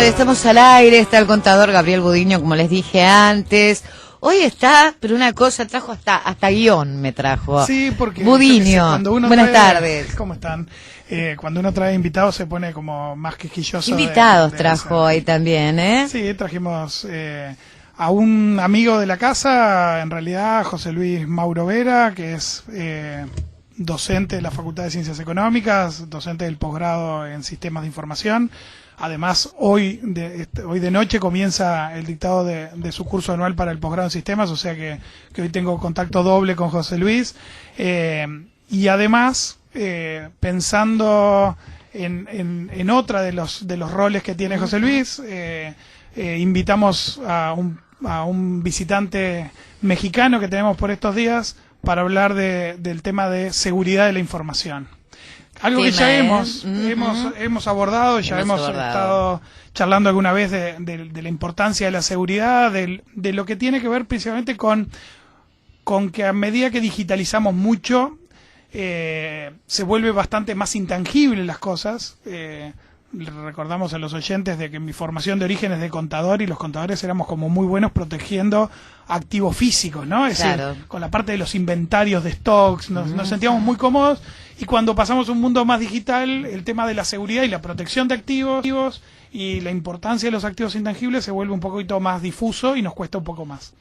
estamos al aire, está el contador Gabriel Budiño, como les dije antes. Hoy está, pero una cosa, trajo hasta guión me trajo. Sí, porque Budiño, buenas tardes. ¿Cómo están? Cuando uno trae invitados se pone como más quisquilloso. Invitados trajo hoy también, ¿eh? Sí, trajimos a un amigo de la casa, en realidad, José Luis Mauro Vera, que es docente de la Facultad de Ciencias Económicas, docente del posgrado en Sistemas de Información. Además, hoy de noche comienza el dictado de su curso anual para el posgrado en Sistemas, o sea que hoy tengo contacto doble con José Luis. Y además, pensando en otra de los roles que tiene José Luis, invitamos a un visitante mexicano que tenemos por estos días para hablar del tema de seguridad de la información. Algo que ya hemos abordado, ya hemos estado charlando alguna vez de la importancia de la seguridad, de lo que tiene que ver principalmente con que a medida que digitalizamos mucho, se vuelve bastante más intangible las cosas. Recordamos a los oyentes de que mi formación de origen es de contador y los contadores éramos como muy buenos protegiendo activos físicos, ¿no? Es decir, con la parte de los inventarios de stocks, nos sentíamos muy cómodos, y cuando pasamos a un mundo más digital, el tema de la seguridad y la protección de activos y la importancia de los activos intangibles se vuelve un poquito más difuso y nos cuesta un poco más.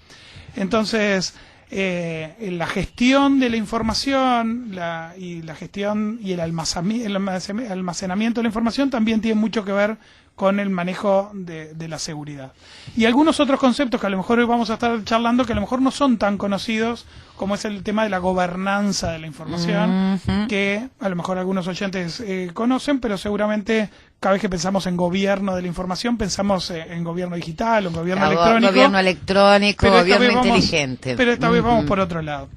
Entonces, la gestión de la información y la gestión y el almacenamiento de la información también tiene mucho que ver con el manejo de la seguridad. Y algunos otros conceptos que a lo mejor hoy vamos a estar charlando que a lo mejor no son tan conocidos, como es el tema de la gobernanza de la información, que a lo mejor algunos oyentes conocen, pero seguramente cada vez que pensamos en gobierno de la información pensamos en gobierno digital o en gobierno electrónico. Gobierno electrónico, gobierno inteligente. Pero esta vez vamos por otro lado.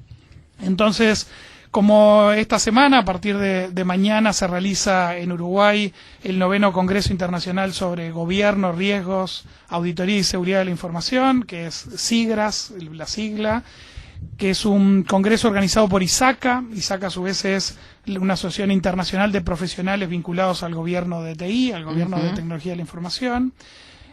Entonces, como esta semana, a partir de mañana, se realiza en Uruguay el 9º Congreso Internacional sobre Gobierno, Riesgos, Auditoría y Seguridad de la Información, que es SIGRAS, la sigla, que es un congreso organizado por ISACA. ISACA a su vez es una asociación internacional de profesionales vinculados al gobierno de TI, al gobierno de tecnología de la información.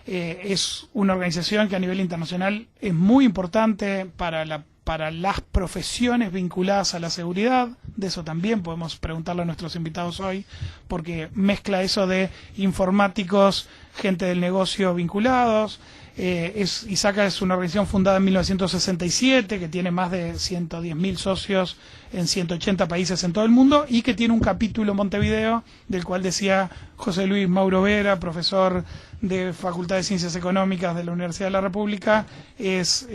Es una organización que a nivel internacional es muy importante para las profesiones vinculadas a la seguridad. De eso también podemos preguntarle a nuestros invitados hoy, porque mezcla eso de informáticos, gente del negocio vinculados. ISACA es una organización fundada en 1967, que tiene más de 110.000 socios en 180 países en todo el mundo, y que tiene un capítulo en Montevideo, del cual decía José Luis Mauro Vera, profesor de Facultad de Ciencias Económicas de la Universidad de la República, es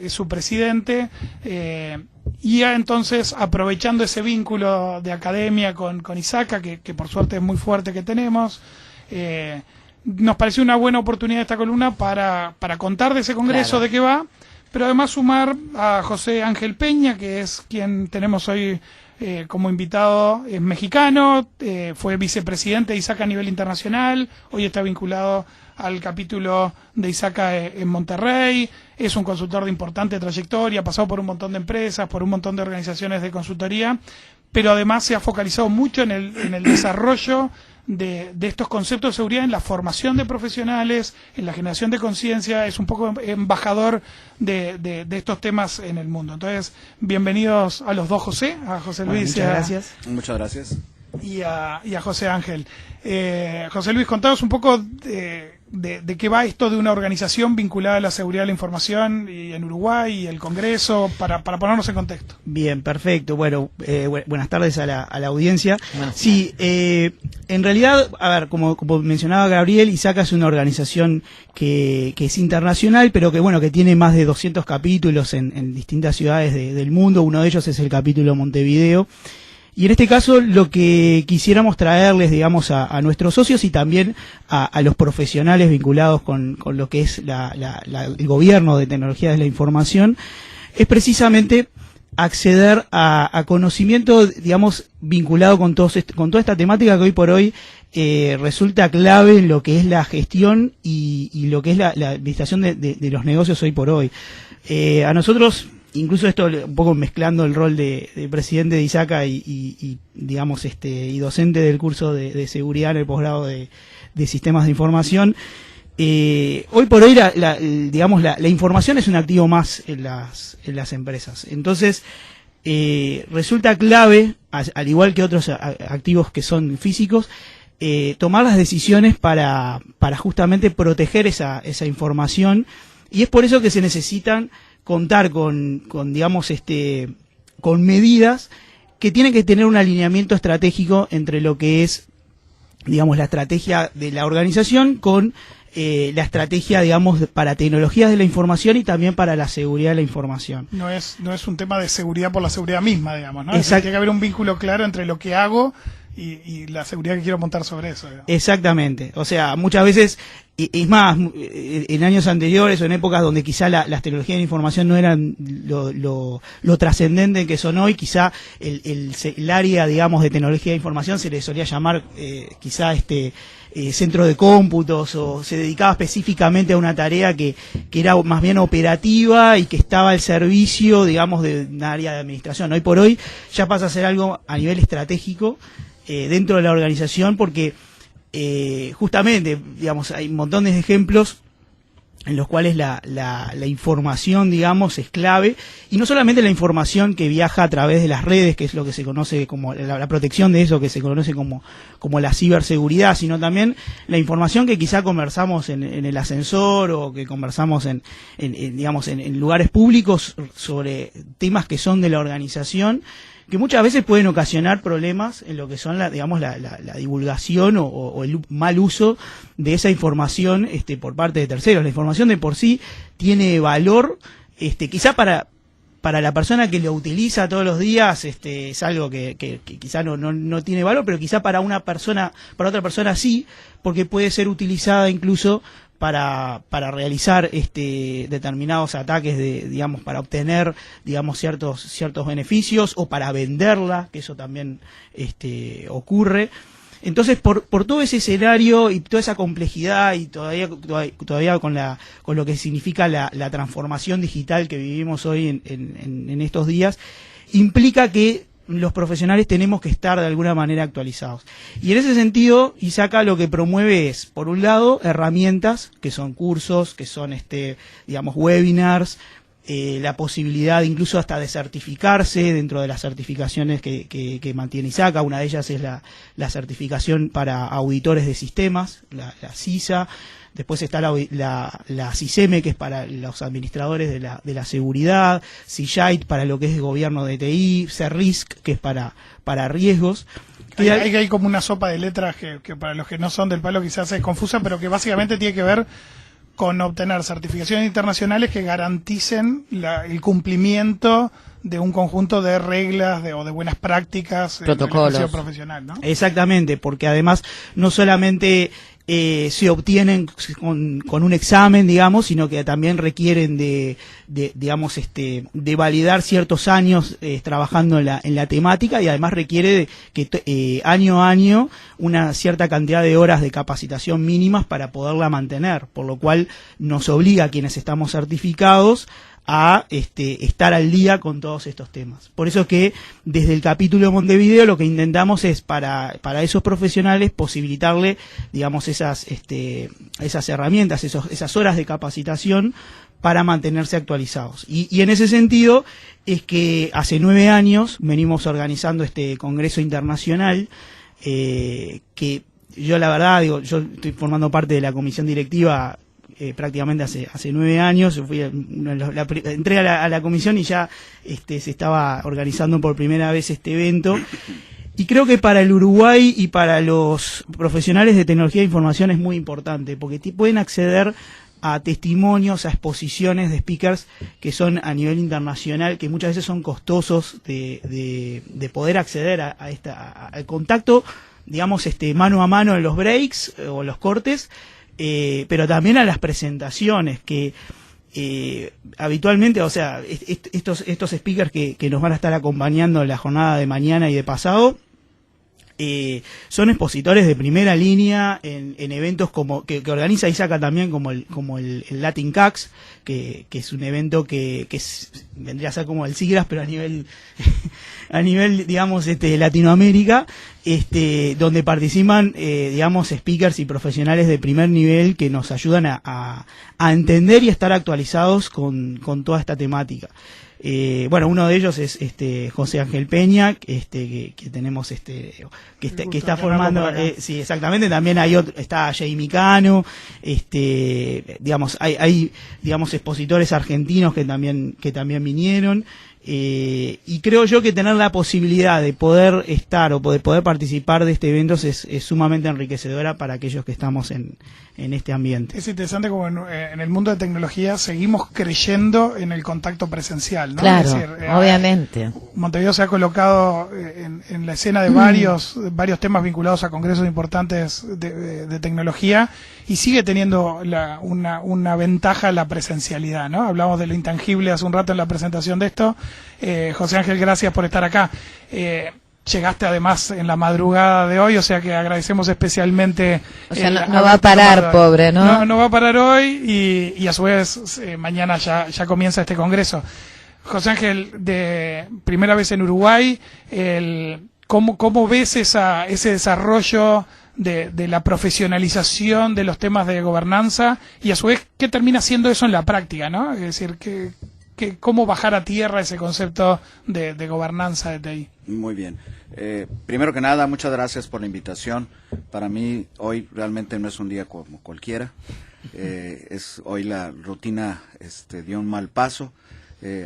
su presidente. Y entonces, aprovechando ese vínculo de academia con ISACA, que por suerte es muy fuerte que tenemos, nos pareció una buena oportunidad esta columna para contar de ese congreso, de qué va, pero además sumar a José Ángel Peña, que es quien tenemos hoy como invitado. Es mexicano, fue vicepresidente de ISACA a nivel internacional, hoy está vinculado al capítulo de ISACA en Monterrey, es un consultor de importante trayectoria, ha pasado por un montón de empresas, por un montón de organizaciones de consultoría, pero además se ha focalizado mucho en el desarrollo de estos conceptos de seguridad en la formación de profesionales, en la generación de conciencia. Es un poco embajador de estos temas en el mundo. Entonces, bienvenidos a los dos José, a José Luis. Muchas gracias. Muchas gracias. Y a José Ángel. José Luis, contanos un poco de qué va esto de una organización vinculada a la seguridad de la información y en Uruguay y el Congreso, para ponernos en contexto. Bien, perfecto. Bueno, buenas tardes a la audiencia. Sí, en realidad, a ver, como mencionaba Gabriel, ISACA es una organización que es internacional, pero que tiene más de 200 capítulos en distintas ciudades del mundo. Uno de ellos es el capítulo Montevideo. Y en este caso lo que quisiéramos traerles, digamos, a nuestros socios y también a los profesionales vinculados con lo que es el gobierno de tecnología de la información, es precisamente acceder a conocimiento, digamos, vinculado con toda esta temática que hoy por hoy resulta clave en lo que es la gestión y lo que es la administración de los negocios hoy por hoy. A nosotros, incluso esto un poco mezclando el rol de presidente de ISACA y digamos y docente del curso de seguridad en el posgrado de sistemas de información, hoy por hoy digamos la información es un activo más en las empresas. Entonces, resulta clave, al igual que otros activos que son físicos, tomar las decisiones para justamente proteger esa información, y es por eso que se necesitan contar con digamos con medidas que tienen que tener un alineamiento estratégico entre lo que es, digamos, la estrategia de la organización con la estrategia, digamos, para tecnologías de la información y también para la seguridad de la información. No es un tema de seguridad por la seguridad misma, digamos, ¿no? Exacto. Tiene que haber un vínculo claro entre lo que hago y la seguridad que quiero montar sobre eso, digamos. Exactamente. O sea, muchas veces, es más, en años anteriores o en épocas donde quizá las tecnologías de la información no eran lo trascendente que son hoy, quizá el área, digamos, de tecnología de información se le solía llamar quizá centro de cómputos, o se dedicaba específicamente a una tarea que era más bien operativa y que estaba al servicio, digamos, de un área de administración. Hoy por hoy ya pasa a ser algo a nivel estratégico dentro de la organización, porque justamente, digamos, hay montones de ejemplos en los cuales la información, digamos, es clave, y no solamente la información que viaja a través de las redes, que es lo que se conoce como la protección de eso, que se conoce como la ciberseguridad, sino también la información que quizá conversamos en el ascensor, o que conversamos digamos, en lugares públicos sobre temas que son de la organización, que muchas veces pueden ocasionar problemas en lo que son la divulgación o el mal uso de esa información por parte de terceros. La información de por sí tiene valor, quizá para la persona que lo utiliza todos los días, es algo que quizá no tiene valor, pero quizá para otra persona sí, porque puede ser utilizada incluso para realizar determinados ataques, digamos, para obtener, digamos, ciertos beneficios, o para venderla, que eso también ocurre. Entonces, por todo ese escenario y toda esa complejidad, y todavía con lo que significa la transformación digital que vivimos hoy en estos días, implica que los profesionales tenemos que estar de alguna manera actualizados. Y en ese sentido, ISACA lo que promueve es, por un lado, herramientas, que son cursos, que son digamos, webinars, la posibilidad incluso hasta de certificarse dentro de las certificaciones que mantiene ISACA. Una de ellas es la certificación para auditores de sistemas, la CISA. Después está la CISEME, que es para los administradores de la seguridad, CIJAIT para lo que es gobierno de TI, CERRISC, que es para riesgos. Hay como una sopa de letras que para los que no son del palo quizás es confusa, pero que básicamente tiene que ver con obtener certificaciones internacionales que garanticen el cumplimiento de un conjunto de reglas o de buenas prácticas, protocolos profesional, ¿no? Exactamente, porque además no solamente se obtienen con un examen, digamos, sino que también requieren digamos, de validar ciertos años trabajando en la temática, y además requiere que año a año una cierta cantidad de horas de capacitación mínimas para poderla mantener, por lo cual nos obliga a quienes estamos certificados a estar al día con todos estos temas. Por eso es que desde el capítulo de Montevideo lo que intentamos es para esos profesionales posibilitarle, digamos, esas herramientas, esas horas de capacitación para mantenerse actualizados. Y en ese sentido es que hace 9 años venimos organizando este congreso internacional, que yo la verdad, yo estoy formando parte de la comisión directiva prácticamente hace 9 años. Entré a la comisión y ya se estaba organizando por primera vez este evento, y creo que para el Uruguay y para los profesionales de tecnología de información es muy importante, porque pueden acceder a testimonios, a exposiciones de speakers que son a nivel internacional, que muchas veces son costosos de poder acceder al contacto, digamos, mano a mano en los breaks o los cortes, pero también a las presentaciones que habitualmente, o sea, estos speakers que nos van a estar acompañando en la jornada de mañana y de pasado, son expositores de primera línea en eventos como que organiza ISACA también, como el Latin CAX, que es un evento que vendría a ser como el SIGRAS, pero a nivel digamos Latinoamérica, donde participan digamos speakers y profesionales de primer nivel que nos ayudan a entender y estar actualizados con toda esta temática. Bueno, uno de ellos es José Ángel Peña, que tenemos que está formando, sí, exactamente. También hay otro, está Jamie Cano, digamos, hay digamos expositores argentinos que también vinieron. Y creo yo que tener la posibilidad de poder estar o de poder participar de este evento es sumamente enriquecedora para aquellos que estamos en este ambiente. Es interesante como en el mundo de tecnología seguimos creyendo en el contacto presencial, ¿no? Claro, es decir, obviamente. Montevideo se ha colocado en la escena de varios temas vinculados a congresos importantes de tecnología y sigue teniendo una ventaja la presencialidad, ¿no? Hablamos de lo intangible hace un rato en la presentación de esto. José Ángel, gracias por estar acá. Llegaste además en la madrugada de hoy, o sea que agradecemos especialmente. O sea, no va a parar, pobre, ¿no? No va a parar hoy y a su vez mañana ya comienza este congreso. José Ángel, de primera vez en Uruguay, ¿cómo ves ese desarrollo de la profesionalización de los temas de gobernanza y a su vez qué termina siendo eso en la práctica, ¿no? Es decir, ¿cómo bajar a tierra ese concepto de gobernanza de TI? Muy bien. Primero que nada, muchas gracias por la invitación. Para mí, hoy realmente no es un día como cualquiera. Hoy la rutina dio un mal paso.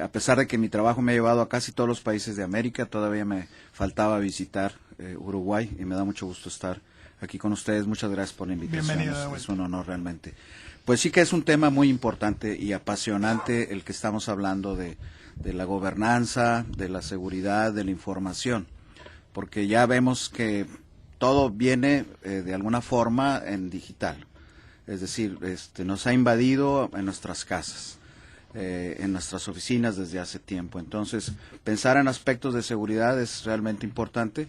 A pesar de que mi trabajo me ha llevado a casi todos los países de América, todavía me faltaba visitar Uruguay y me da mucho gusto estar aquí con ustedes. Muchas gracias por la invitación. Bienvenido. Es un honor realmente. Pues sí que es un tema muy importante y apasionante el que estamos hablando de la gobernanza, de la seguridad, de la información, porque ya vemos que todo viene de alguna forma en digital, es decir, nos ha invadido en nuestras casas, en nuestras oficinas desde hace tiempo. Entonces, pensar en aspectos de seguridad es realmente importante.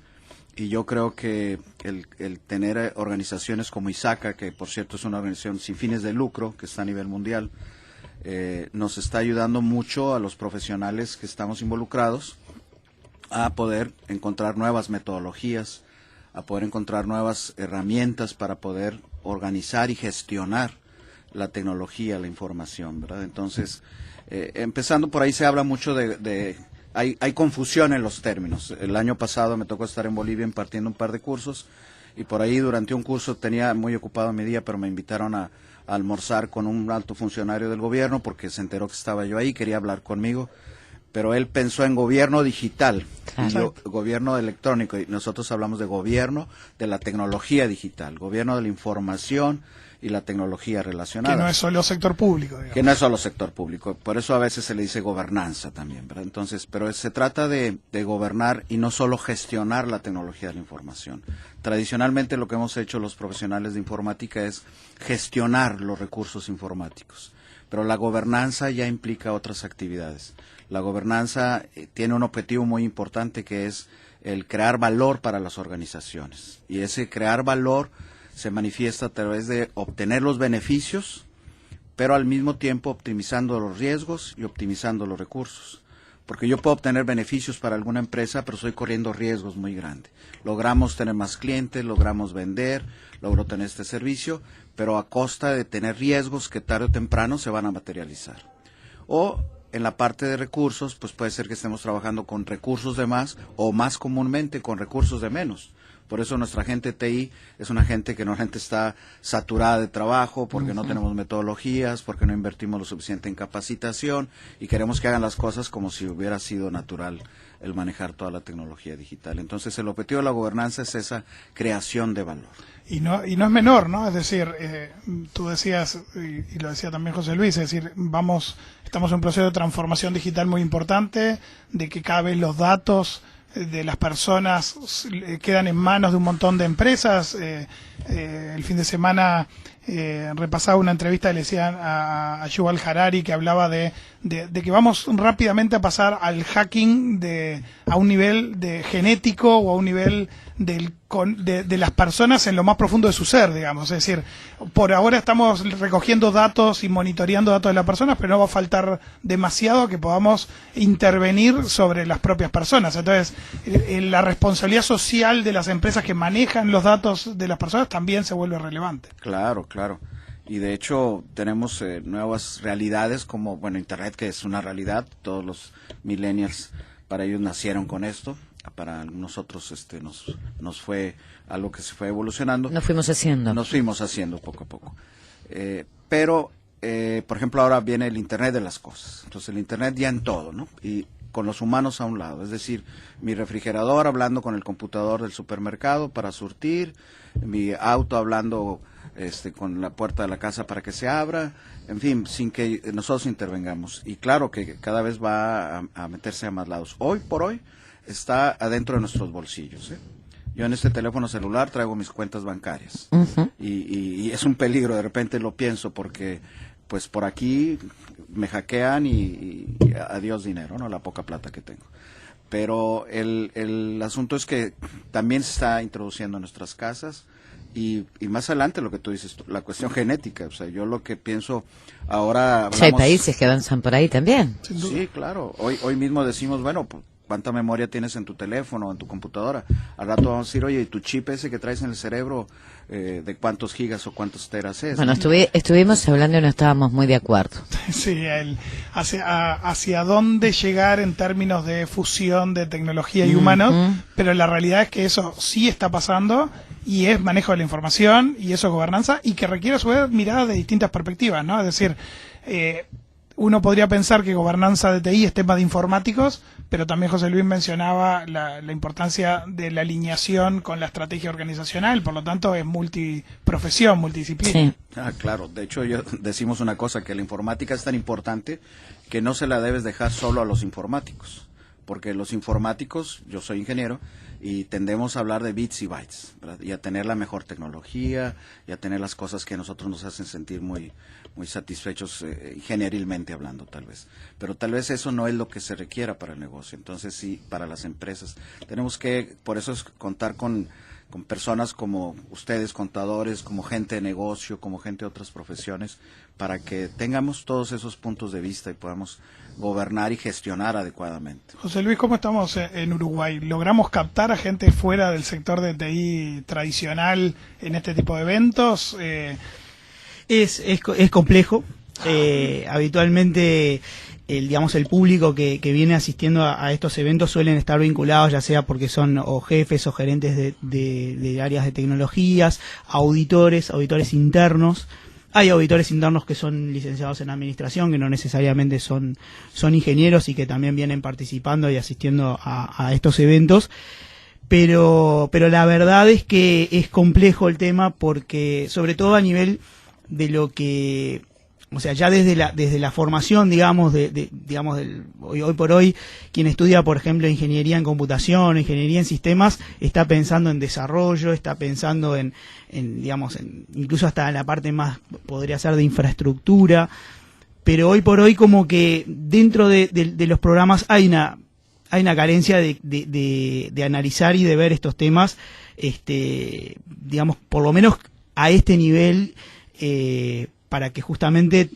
Y yo creo que el tener organizaciones como ISACA, que por cierto es una organización sin fines de lucro, que está a nivel mundial, nos está ayudando mucho a los profesionales que estamos involucrados a poder encontrar nuevas metodologías, a poder encontrar nuevas herramientas para poder organizar y gestionar la tecnología, la información, ¿verdad? Entonces, empezando por ahí se habla mucho hay confusión en los términos. El año pasado me tocó estar en Bolivia impartiendo un par de cursos y por ahí durante un curso tenía muy ocupado mi día, pero me invitaron a almorzar con un alto funcionario del gobierno porque se enteró que estaba yo ahí, quería hablar conmigo, pero él pensó en gobierno digital y yo gobierno electrónico y nosotros hablamos de gobierno de la tecnología digital, gobierno de la información y la tecnología relacionada. Que no es solo sector público, digamos. Que no es solo sector público, por eso a veces se le dice gobernanza también, ¿verdad? Entonces, pero se trata de gobernar y no solo gestionar la tecnología de la información. Tradicionalmente lo que hemos hecho los profesionales de informática es gestionar los recursos informáticos, pero la gobernanza ya implica otras actividades. La gobernanza tiene un objetivo muy importante que es el crear valor para las organizaciones, y ese crear valor se manifiesta a través de obtener los beneficios, pero al mismo tiempo optimizando los riesgos y optimizando los recursos. Porque yo puedo obtener beneficios para alguna empresa, pero estoy corriendo riesgos muy grandes. Logramos tener más clientes, logramos vender, logro tener este servicio, pero a costa de tener riesgos que tarde o temprano se van a materializar. O en la parte de recursos, pues puede ser que estemos trabajando con recursos de más o más comúnmente con recursos de menos. Por eso nuestra gente TI es una gente que normalmente está saturada de trabajo, porque no tenemos metodologías, porque no invertimos lo suficiente en capacitación y queremos que hagan las cosas como si hubiera sido natural el manejar toda la tecnología digital. Entonces el objetivo de la gobernanza es esa creación de valor. Y no es menor, ¿no? Es decir, tú decías, y lo decía también José Luis, es decir, estamos en un proceso de transformación digital muy importante, de que cada vez los datos de las personas quedan en manos de un montón de empresas. El fin de semana repasaba una entrevista que le decían a Yuval Harari, que hablaba de que vamos rápidamente a pasar al hacking a un nivel de genético o a un nivel de las personas en lo más profundo de su ser, digamos. Es decir, por ahora estamos recogiendo datos y monitoreando datos de las personas, pero no va a faltar demasiado que podamos intervenir sobre las propias personas. Entonces, la responsabilidad social de las empresas que manejan los datos de las personas también se vuelve relevante. Claro, claro. Y de hecho tenemos nuevas realidades como, bueno, Internet, que es una realidad. Todos los millennials, para ellos nacieron con esto. Para nosotros nos fue algo que se fue evolucionando. Nos fuimos haciendo poco a poco. Pero, por ejemplo, ahora viene el Internet de las cosas. Entonces el Internet ya en todo, ¿no? Y con los humanos a un lado. Es decir, mi refrigerador hablando con el computador del supermercado para surtir, mi auto hablando con la puerta de la casa para que se abra, en fin, sin que nosotros intervengamos. Y claro que cada vez va a meterse a más lados. Hoy por hoy está adentro de nuestros bolsillos. Yo en este teléfono celular traigo mis cuentas bancarias. Uh-huh. Y es un peligro, de repente lo pienso, porque pues por aquí me hackean y adiós dinero, ¿no? La poca plata que tengo. Pero el asunto es que también se está introduciendo en nuestras casas. Y más adelante lo que tú dices, la cuestión genética, o sea, yo lo que pienso ahora... Hablamos, hay países que avanzan por ahí también. Sí, claro. Hoy mismo decimos, bueno, pues, ¿cuánta memoria tienes en tu teléfono o en tu computadora? Al rato vamos a decir, oye, ¿y tu chip ese que traes en el cerebro, de cuántos gigas o cuántos teras es? Bueno, estuvimos hablando y no estábamos muy de acuerdo. Sí, hacia dónde llegar en términos de fusión de tecnología y humanos, pero la realidad es que eso sí está pasando y es manejo de la información y eso es gobernanza y que requiere a su vez miradas de distintas perspectivas, ¿no? Es decir, uno podría pensar que gobernanza de TI es tema de informáticos, pero también José Luis mencionaba la importancia de la alineación con la estrategia organizacional, por lo tanto es multiprofesión, multidisciplina. Sí. Claro, de hecho decimos una cosa, que la informática es tan importante que no se la debes dejar solo a los informáticos, porque los informáticos, yo soy ingeniero, y tendemos a hablar de bits y bytes, ¿verdad? Y a tener la mejor tecnología, y a tener las cosas que a nosotros nos hacen sentir muy satisfechos, ingenierilmente hablando tal vez. Pero tal vez eso no es lo que se requiera para el negocio. Entonces sí, para las empresas. Tenemos que, por eso es contar con personas como ustedes, contadores, como gente de negocio, como gente de otras profesiones, para que tengamos todos esos puntos de vista y podamos gobernar y gestionar adecuadamente. José Luis, ¿cómo estamos en Uruguay? ¿Logramos captar a gente fuera del sector de TI tradicional en este tipo de eventos? Es complejo. Habitualmente el público que viene asistiendo a estos eventos suelen estar vinculados, ya sea porque son o jefes o gerentes de áreas de tecnologías, auditores internos. Hay auditores internos que son licenciados en administración, que no necesariamente son ingenieros y que también vienen participando y asistiendo a estos eventos. Pero la verdad es que es complejo el tema porque, sobre todo a nivel de lo que, o sea, ya desde la formación, digamos, hoy por hoy, quien estudia, por ejemplo, ingeniería en computación, ingeniería en sistemas, está pensando en desarrollo, está pensando en incluso hasta en la parte más, podría ser de infraestructura, pero hoy por hoy como que dentro de los programas hay una carencia de analizar y de ver estos temas, por lo menos a este nivel, para que justamente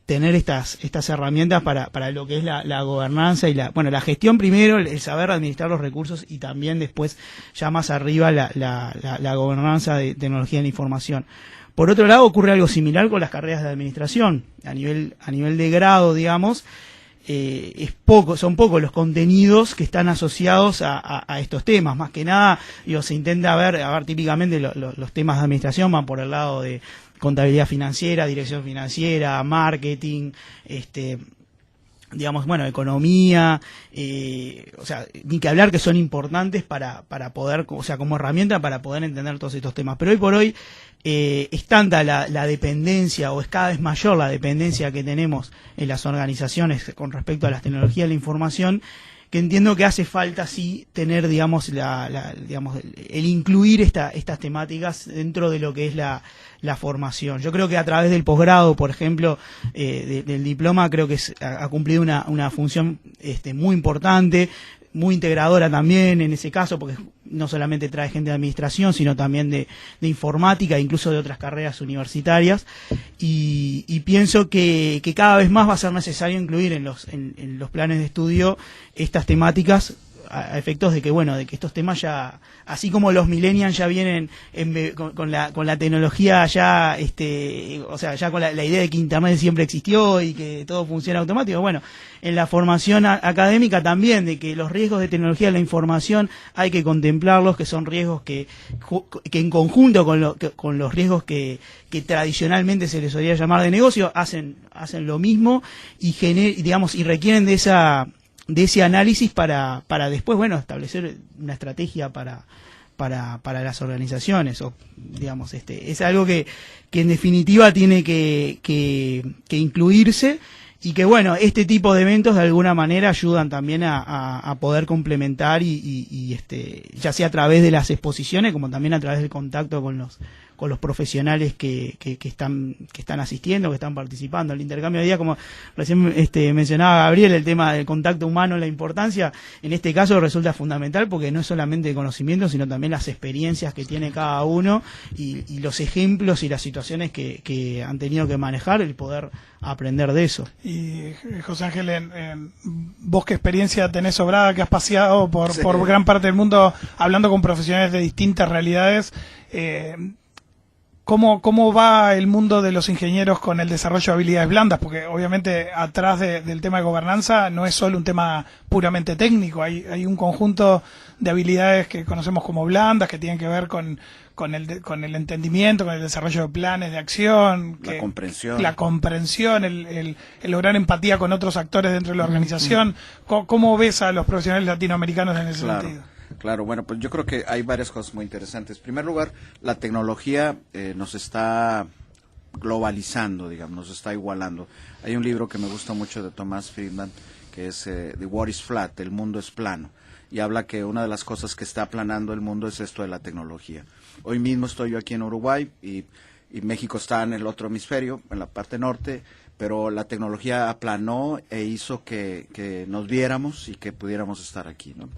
tener estas herramientas para lo que es la gobernanza y la gestión primero, el saber administrar los recursos y también después ya más arriba la gobernanza de tecnología de la información. Por otro lado, ocurre algo similar con las carreras de administración. A nivel de grado, digamos, son pocos los contenidos que están asociados a estos temas. Más que nada, se intenta ver típicamente los temas de administración van por el lado de contabilidad financiera, dirección financiera, marketing, economía, ni que hablar que son importantes para poder, como herramienta para poder entender todos estos temas. Pero hoy por hoy es tanta la dependencia, o es cada vez mayor la dependencia que tenemos en las organizaciones con respecto a las tecnologías de la información, que entiendo que hace falta sí tener, digamos, digamos, el incluir estas temáticas dentro de lo que es la formación. Yo creo que a través del posgrado, por ejemplo, del diploma, creo que ha cumplido una función muy importante, muy integradora también en ese caso, porque no solamente trae gente de administración, sino también de informática, incluso de otras carreras universitarias, y pienso que cada vez más va a ser necesario incluir en los planes de estudio estas temáticas, a efectos de que, bueno, de que estos temas ya, así como los millennials ya vienen con la tecnología ya, o sea, ya con la idea de que Internet siempre existió y que todo funciona automático, bueno, en la formación académica también, de que los riesgos de tecnología de la información hay que contemplarlos, que son riesgos que en conjunto con los riesgos que tradicionalmente se les solía llamar de negocio, hacen lo mismo y digamos, y requieren de ese análisis para después, bueno, establecer una estrategia para las organizaciones, o digamos, es algo que en definitiva tiene que incluirse, y que, bueno, este tipo de eventos de alguna manera ayudan también a poder complementar y ya sea a través de las exposiciones como también a través del contacto con los profesionales que están asistiendo, que están participando. El intercambio de ideas, como recién mencionaba Gabriel, el tema del contacto humano, la importancia, en este caso resulta fundamental, porque no es solamente el conocimiento, sino también las experiencias que tiene cada uno y los ejemplos y las situaciones que han tenido que manejar, el poder aprender de eso. Y José Ángel, vos qué experiencia tenés sobrada, que has paseado por gran parte del mundo hablando con profesionales de distintas realidades, ¿Cómo va el mundo de los ingenieros con el desarrollo de habilidades blandas? Porque obviamente atrás del tema de gobernanza no es solo un tema puramente técnico, hay un conjunto de habilidades que conocemos como blandas, que tienen que ver con el entendimiento, con el desarrollo de planes de acción, la comprensión, el lograr empatía con otros actores dentro de la organización. ¿Cómo ves a los profesionales latinoamericanos en ese sentido? Claro, bueno, pues yo creo que hay varias cosas muy interesantes. En primer lugar, la tecnología nos está globalizando, digamos, nos está igualando. Hay un libro que me gusta mucho de Thomas Friedman, que es The World is Flat, el mundo es plano, y habla que una de las cosas que está aplanando el mundo es esto de la tecnología. Hoy mismo estoy yo aquí en Uruguay y México está en el otro hemisferio, en la parte norte, pero la tecnología aplanó e hizo que nos viéramos y que pudiéramos estar aquí, ¿no?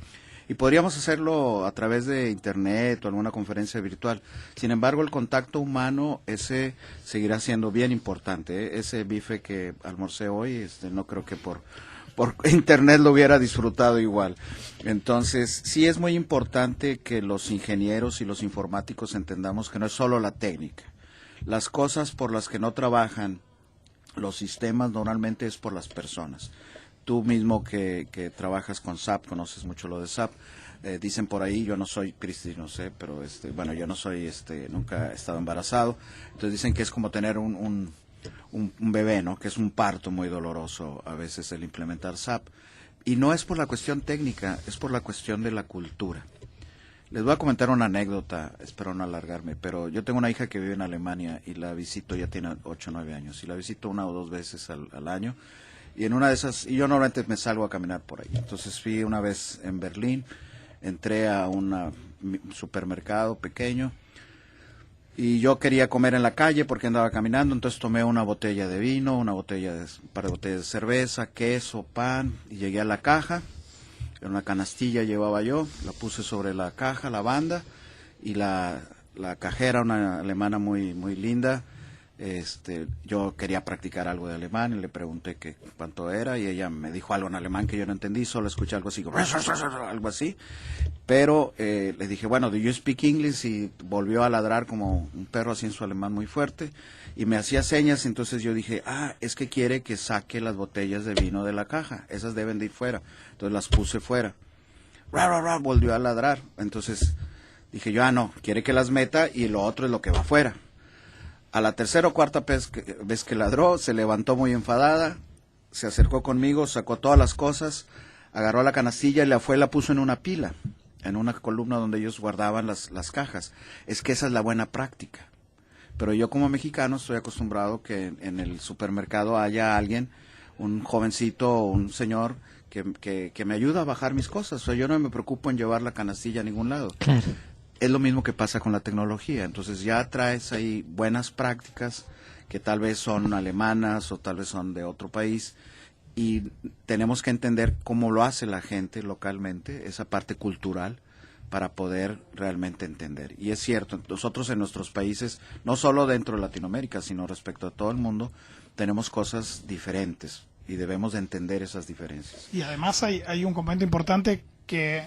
Y podríamos hacerlo a través de internet o alguna conferencia virtual. Sin embargo, el contacto humano, ese seguirá siendo bien importante, ¿eh? Ese bife que almorcé hoy, no creo que por internet lo hubiera disfrutado igual. Entonces, sí es muy importante que los ingenieros y los informáticos entendamos que no es solo la técnica. Las cosas por las que no trabajan los sistemas normalmente es por las personas. Tú mismo que trabajas con SAP, conoces mucho lo de SAP, dicen por ahí, yo no soy, Cristi, no sé, pero bueno, yo no soy, nunca he estado embarazado, entonces dicen que es como tener un bebé, ¿no? Que es un parto muy doloroso a veces el implementar SAP, y no es por la cuestión técnica, es por la cuestión de la cultura. Les voy a comentar una anécdota, espero no alargarme, pero yo tengo una hija que vive en Alemania y la visito, ya tiene 8 o 9 años, y la visito 1 o 2 veces al año. Y en una de esas, y yo normalmente me salgo a caminar por ahí. Entonces fui una vez en Berlín, entré a un supermercado pequeño y yo quería comer en la calle porque andaba caminando, entonces tomé una botella de vino, un par de botellas de cerveza, queso, pan, y llegué a la caja, en una canastilla llevaba yo, la puse sobre la caja, la banda, y la cajera, una alemana muy, muy linda, yo quería practicar algo de alemán y le pregunté cuánto era y ella me dijo algo en alemán que yo no entendí, solo escuché algo así, algo así, pero le dije, bueno, ¿do you speak English? Y volvió a ladrar como un perro así en su alemán muy fuerte y me hacía señas, entonces yo dije, es que quiere que saque las botellas de vino de la caja, esas deben de ir fuera, entonces las puse fuera, volvió a ladrar, entonces dije yo, no, quiere que las meta y lo otro es lo que va afuera. A la tercera o cuarta vez que ladró, se levantó muy enfadada, se acercó conmigo, sacó todas las cosas, agarró la canastilla y la puso en una pila, en una columna donde ellos guardaban las cajas. Es que esa es la buena práctica. Pero yo como mexicano estoy acostumbrado que en el supermercado haya alguien, un jovencito o un señor, que me ayuda a bajar mis cosas. O sea, yo no me preocupo en llevar la canastilla a ningún lado. Claro. Es lo mismo que pasa con la tecnología. Entonces ya traes ahí buenas prácticas que tal vez son alemanas o tal vez son de otro país, y tenemos que entender cómo lo hace la gente localmente, esa parte cultural, para poder realmente entender. Y es cierto, nosotros en nuestros países, no solo dentro de Latinoamérica, sino respecto a todo el mundo, tenemos cosas diferentes y debemos de entender esas diferencias. Y además hay un componente importante, que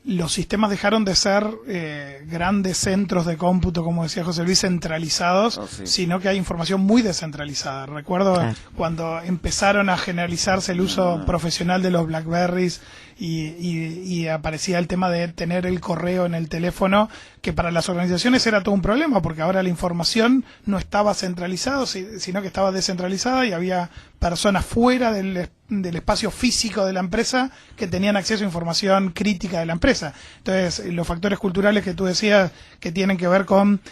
los sistemas dejaron de ser grandes centros de cómputo, como decía José Luis, centralizados, Sí. Sino que hay información muy descentralizada. Recuerdo cuando empezaron a generalizarse el uso profesional de los BlackBerrys y aparecía el tema de tener el correo en el teléfono, que para las organizaciones era todo un problema, porque ahora la información no estaba centralizada, sino que estaba descentralizada, y había personas fuera del espacio físico de la empresa que tenían acceso a información crítica de la empresa. Entonces, los factores culturales que tú decías, que tienen que ver con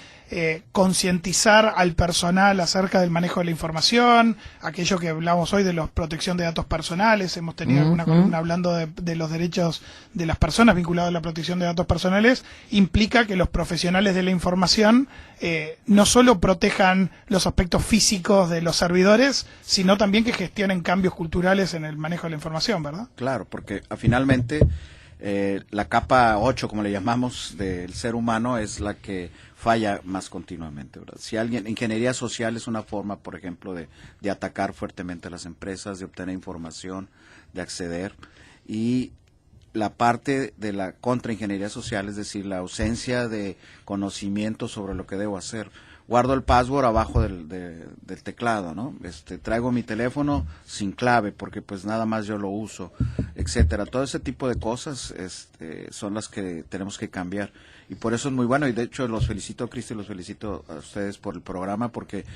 concientizar al personal acerca del manejo de la información, aquello que hablamos hoy de la protección de datos personales, hemos tenido alguna columna hablando de los derechos de las personas vinculados a la protección de datos personales, implica que los profesionales de la información no solo protejan los aspectos físicos de los servidores, sino también que gestionen cambios culturales en el manejo de la información, ¿verdad? Claro, porque finalmente la capa 8, como le llamamos, del ser humano es la que falla más continuamente, ¿verdad? Si ingeniería social es una forma, por ejemplo, de atacar fuertemente a las empresas, de obtener información, de acceder, y la parte de la contraingeniería social, es decir, la ausencia de conocimiento sobre lo que debo hacer. Guardo el password abajo del teclado, ¿no? Traigo mi teléfono sin clave porque pues nada más yo lo uso, etcétera. Todo ese tipo de cosas son las que tenemos que cambiar, y por eso es muy bueno, y de hecho los felicito, Cristi, los felicito a ustedes por el programa, porque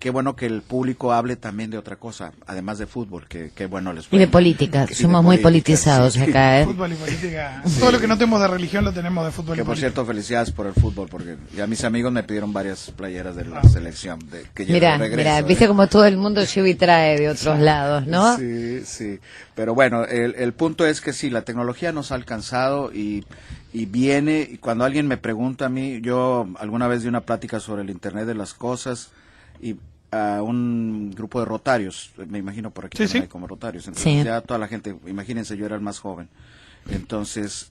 qué bueno que el público hable también de otra cosa, además de fútbol, que bueno les fue. Y de política, somos muy politizados sí. acá, ¿eh? Fútbol y política. Todo lo que no tenemos de religión lo tenemos de fútbol y Que por política. cierto, felicidades por el fútbol, porque ya mis amigos me pidieron varias playeras de la selección. Que Mira, regreso, viste como todo el mundo lleva y trae de otros lados, ¿no? Sí, sí. Pero bueno, el punto es que sí, la tecnología nos ha alcanzado y viene, y cuando alguien me pregunta a mí, yo alguna vez di una plática sobre el Internet de las Cosas, y a un grupo de rotarios, me imagino por aquí también hay como rotarios, entonces ya toda la gente, imagínense, yo era el más joven, entonces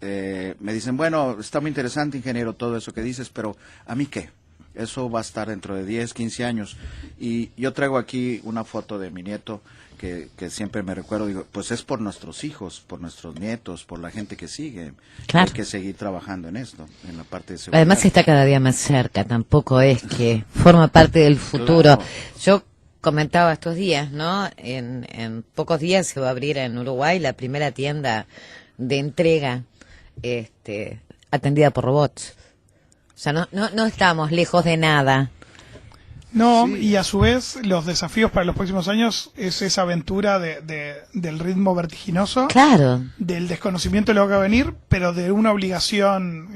me dicen, bueno, está muy interesante, ingeniero, todo eso que dices, pero ¿a mí qué? Eso va a estar dentro de 10, 15 años, y yo traigo aquí una foto de mi nieto, que siempre me recuerdo, digo, pues es por nuestros hijos, por nuestros nietos, por la gente que sigue. Claro. Hay que seguir trabajando en esto, en la parte de seguridad. Además está cada día más cerca, tampoco es que forma parte del futuro. Claro. Yo comentaba estos días, ¿no? En pocos días se va a abrir en Uruguay la primera tienda de entrega atendida por robots. O sea, no estamos lejos de nada. No, Sí. y a su vez los desafíos para los próximos años es esa aventura del ritmo vertiginoso, Claro. del desconocimiento de lo que va a venir, pero de una obligación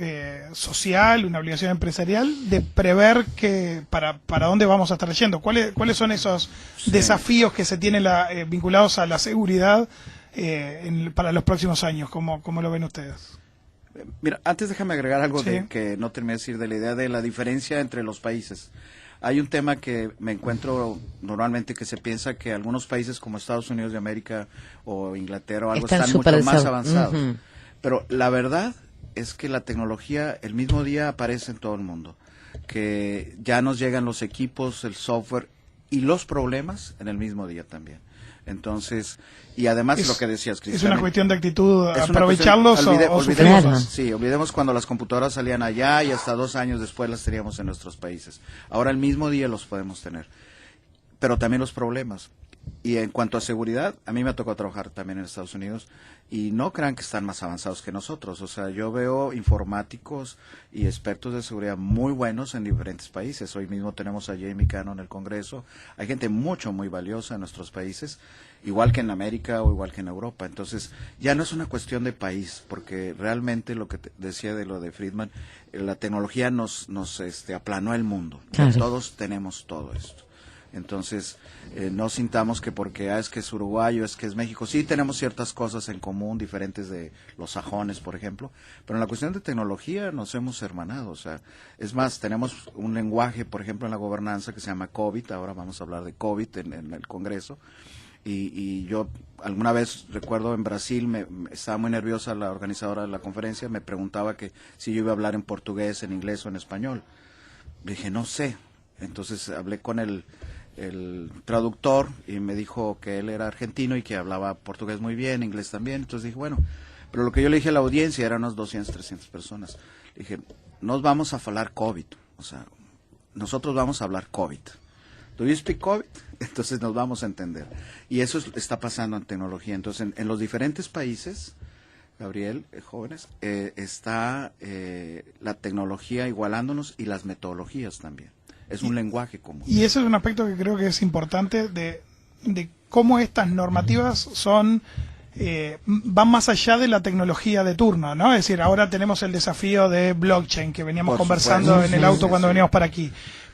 social, una obligación empresarial, de prever que para dónde vamos a estar yendo. ¿Cuáles son esos desafíos que se tienen vinculados a la seguridad para los próximos años? ¿Cómo lo ven ustedes? Mira, antes déjame agregar algo Sí. que no terminé de decir, de la idea de la diferencia entre los países. Hay un tema que me encuentro normalmente, que se piensa que algunos países como Estados Unidos de América o Inglaterra o algo Están están súper mucho más desarrollados. avanzados. Ujú. Pero la verdad es que la tecnología el mismo día aparece en todo el mundo, que ya nos llegan los equipos, el software y los problemas en el mismo día también. Entonces, y además lo que decías, Cristian. Es una cuestión de actitud, Es una aprovecharlos cuestión- o olvidemos, sufrirlos. sí, olvidemos cuando las computadoras salían allá y hasta 2 años después las teníamos en nuestros países. Ahora el mismo día los podemos tener, pero también los problemas. Y en cuanto a seguridad, a mí me ha tocado trabajar también en Estados Unidos y no crean que están más avanzados que nosotros. O sea, yo veo informáticos y expertos de seguridad muy buenos en diferentes países. Hoy mismo tenemos a Jamie Cano en el Congreso. Hay gente muy valiosa en nuestros países, igual que en América o igual que en Europa. Entonces, ya no es una cuestión de país, porque realmente lo que decía de lo de Friedman, la tecnología nos aplanó el mundo. Claro. Todos tenemos todo esto. Entonces, no sintamos que porque es que es uruguayo, es que es México. Sí tenemos ciertas cosas en común, diferentes de los sajones, por ejemplo, pero en la cuestión de tecnología nos hemos hermanado. O sea, es más, tenemos un lenguaje, por ejemplo, en la gobernanza que se llama COVID. Ahora vamos a hablar de COVID en el Congreso. Y yo alguna vez recuerdo en Brasil, estaba muy nerviosa la organizadora de la conferencia, me preguntaba que si yo iba a hablar en portugués, en inglés o en español. Le dije, no sé. Entonces hablé con el traductor y me dijo que él era argentino y que hablaba portugués muy bien, inglés también. Entonces dije, bueno, pero lo que yo le dije a la audiencia eran unas 200, 300 personas. Le dije, nos vamos a hablar COVID, o sea, nosotros vamos a hablar COVID. ¿Do you speak COVID? Entonces nos vamos a entender. Y eso está pasando en tecnología. Entonces, en los diferentes países, Gabriel, jóvenes, está la tecnología igualándonos y las metodologías también. Es un lenguaje común. Y eso es un aspecto que creo que es importante de cómo estas normativas son van más allá de la tecnología de turno, ¿no? Es decir, ahora tenemos el desafío de blockchain que veníamos conversando en el auto cuando veníamos para aquí.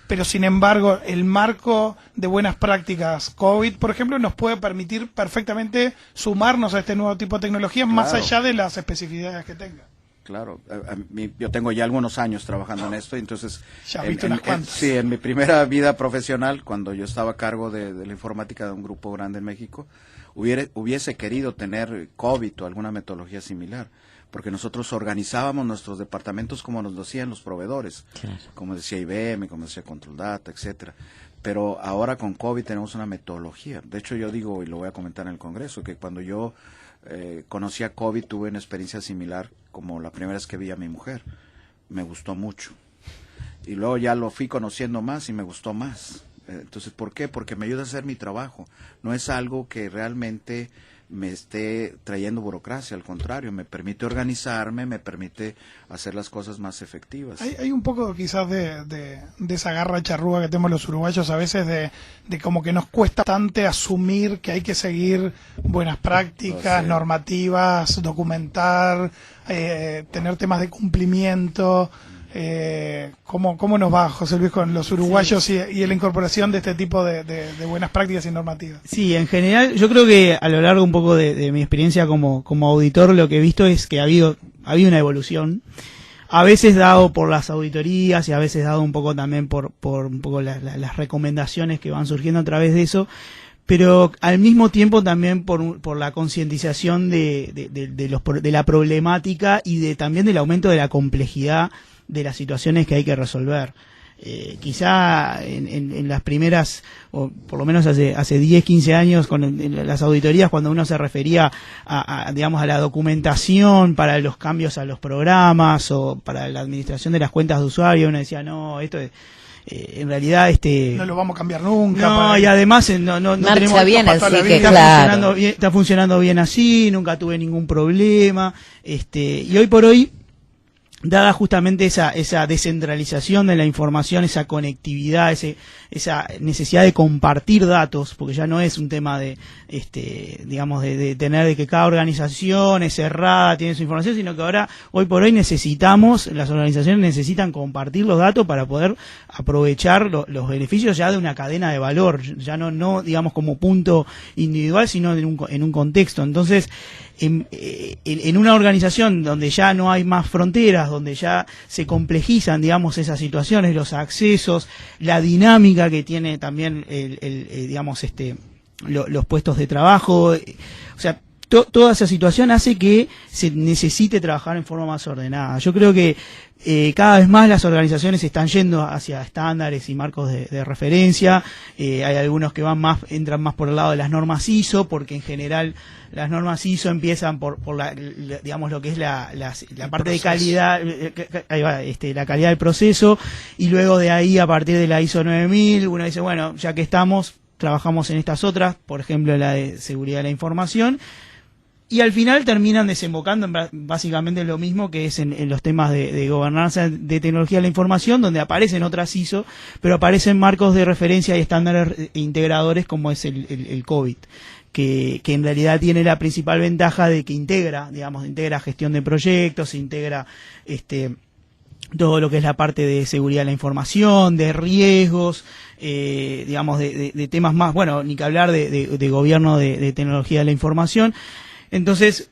Pero sin embargo, el marco de buenas prácticas COVID, por ejemplo, nos puede permitir perfectamente sumarnos a este nuevo tipo de tecnologías más allá de las especificidades que tenga. Claro, yo tengo ya algunos años trabajando en esto, entonces ya viste unas cuantas. Sí, en mi primera vida profesional, cuando yo estaba a cargo de la informática de un grupo grande en México, hubiese querido tener COVID o alguna metodología similar, porque nosotros organizábamos nuestros departamentos como nos decían los proveedores, claro, como decía IBM, como decía Control Data, etcétera. Pero ahora con COVID tenemos una metodología. De hecho, yo digo, y lo voy a comentar en el Congreso, que cuando yo conocí a COVID tuve una experiencia similar como la primera vez que vi a mi mujer. Me gustó mucho. Y luego ya lo fui conociendo más y me gustó más. Entonces, ¿por qué? Porque me ayuda a hacer mi trabajo. No es algo que realmente me esté trayendo burocracia, al contrario, me permite organizarme, me permite hacer las cosas más efectivas. Hay un poco quizás de esa garra charrúa que tenemos los uruguayos a veces de como que nos cuesta tanto asumir que hay que seguir buenas prácticas, normativas, documentar, tener temas de cumplimiento. ¿Cómo nos va, José Luis, con los uruguayos y la incorporación de este tipo de buenas prácticas y normativas? Sí, en general, yo creo que a lo largo un poco de mi experiencia como auditor, lo que he visto es que ha habido una evolución, a veces dado por las auditorías y a veces dado un poco también por un poco las recomendaciones que van surgiendo a través de eso, pero al mismo tiempo también por la concientización de la problemática y también del aumento de la complejidad de las situaciones que hay que resolver. Quizá en las primeras, o por lo menos hace 10, 15 años, en las auditorías, cuando uno se refería digamos, a la documentación para los cambios a los programas o para la administración de las cuentas de usuario, uno decía, no, esto es... en realidad no lo vamos a cambiar nunca. No, y además no tenemos bien así que está funcionando bien así, nunca tuve ningún problema. Y hoy por hoy, dada justamente esa descentralización de la información, esa conectividad, esa necesidad de compartir datos, porque ya no es un tema de digamos de tener de que cada organización es cerrada, tiene su información, sino que ahora hoy por hoy las organizaciones necesitan compartir los datos para poder aprovechar los beneficios ya de una cadena de valor, ya no digamos como punto individual, sino en un contexto. Entonces, en una organización donde ya no hay más fronteras, donde ya se complejizan, digamos, esas situaciones, los accesos, la dinámica que tiene también digamos, los puestos de trabajo, o sea, toda esa situación hace que se necesite trabajar en forma más ordenada. Yo creo que cada vez más las organizaciones están yendo hacia estándares y marcos de referencia. Hay algunos que entran más por el lado de las normas ISO, porque en general las normas ISO empiezan por digamos lo que es la parte de calidad, ahí va, la calidad del proceso, y luego de ahí, a partir de la ISO 9000, uno dice, bueno, ya que estamos, trabajamos en estas otras, por ejemplo la de seguridad de la información, y al final terminan desembocando en básicamente lo mismo que es en los temas de gobernanza de tecnología de la información, donde aparecen otras ISO, pero aparecen marcos de referencia y estándares integradores como es el COVID, que en realidad tiene la principal ventaja de que integra gestión de proyectos, integra todo lo que es la parte de seguridad de la información, de riesgos, digamos, de temas más, bueno, ni que hablar de gobierno de tecnología de la información. Entonces,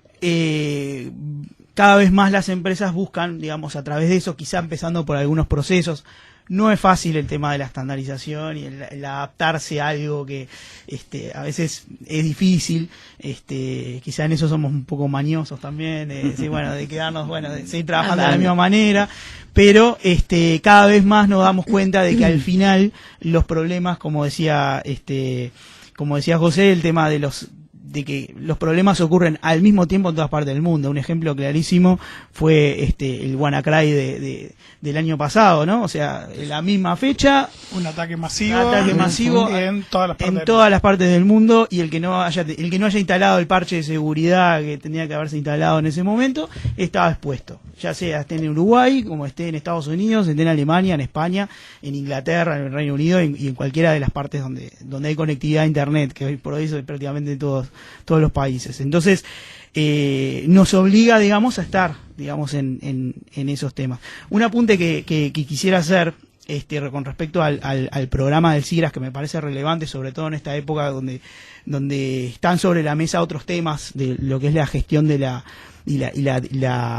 cada vez más las empresas buscan, digamos, a través de eso, quizá empezando por algunos procesos. No es fácil el tema de la estandarización y el adaptarse a algo que a veces es difícil. Quizá en eso somos un poco mañosos también, sí, bueno, de quedarnos, bueno, de seguir trabajando de la misma manera, pero cada vez más nos damos cuenta de que al final los problemas, como decía José, el tema de que los problemas ocurren al mismo tiempo en todas partes del mundo. Un ejemplo clarísimo fue el WannaCry del año pasado, ¿no? O sea, en la misma fecha, un ataque masivo en todas las partes del mundo, y el que no haya instalado el parche de seguridad que tenía que haberse instalado en ese momento estaba expuesto. Ya sea esté en Uruguay, como esté en Estados Unidos, esté en Alemania, en España, en Inglaterra, en el Reino Unido y en cualquiera de las partes donde hay conectividad a Internet, que hoy por hoy es prácticamente en todos los países. Entonces, nos obliga, digamos, a estar, digamos, en esos temas. Un apunte que quisiera hacer con respecto al programa del CIGRAS, que me parece relevante, sobre todo en esta época donde están sobre la mesa otros temas de lo que es la gestión de la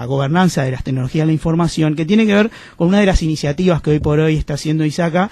gobernanza de las tecnologías de la información, que tiene que ver con una de las iniciativas que hoy por hoy está haciendo ISACA,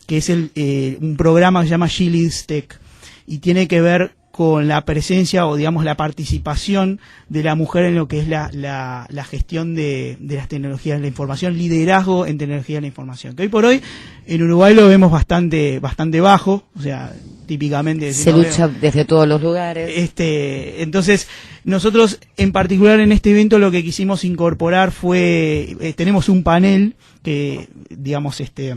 que es un programa que se llama She Leads Tech, y tiene que ver con la presencia o, digamos, la participación de la mujer en lo que es la gestión de las tecnologías de la información, liderazgo en tecnologías de la información, que hoy por hoy en Uruguay lo vemos bastante bajo, o sea, típicamente se lucha desde todos los lugares. Entonces, nosotros en particular en este evento lo que quisimos incorporar fue, tenemos un panel que, digamos, que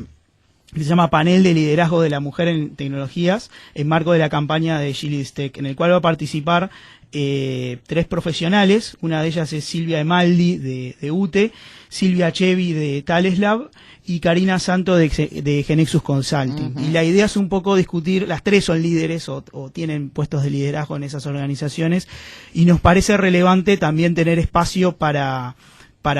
se llama Panel de Liderazgo de la Mujer en Tecnologías, en marco de la campaña de She Leads Tech, en el cual va a participar 3 profesionales. Una de ellas es Silvia Emaldi de UTE, Silvia Chevi de Thales Lab y Karina Santo de Genexus Consulting. Y la idea es un poco discutir, las 3 son líderes o tienen puestos de liderazgo en esas organizaciones, y nos parece relevante también tener espacio para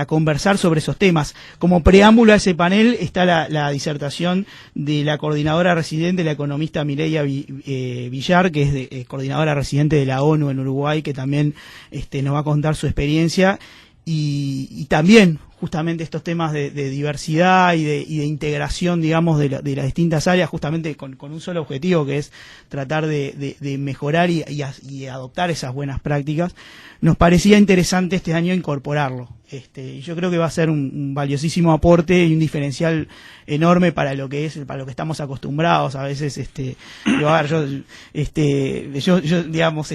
conversar sobre esos temas. Como preámbulo a ese panel está la disertación de la coordinadora residente, la economista Mireia Villar, que es coordinadora residente de la ONU en Uruguay, que también nos va a contar su experiencia, y también justamente estos temas de diversidad y de integración, digamos, de las distintas áreas, justamente con un solo objetivo, que es tratar de mejorar y adoptar esas buenas prácticas. Nos parecía interesante este año incorporarlo. Y yo creo que va a ser un valiosísimo aporte y un diferencial enorme para lo que estamos acostumbrados a veces. Yo digamos,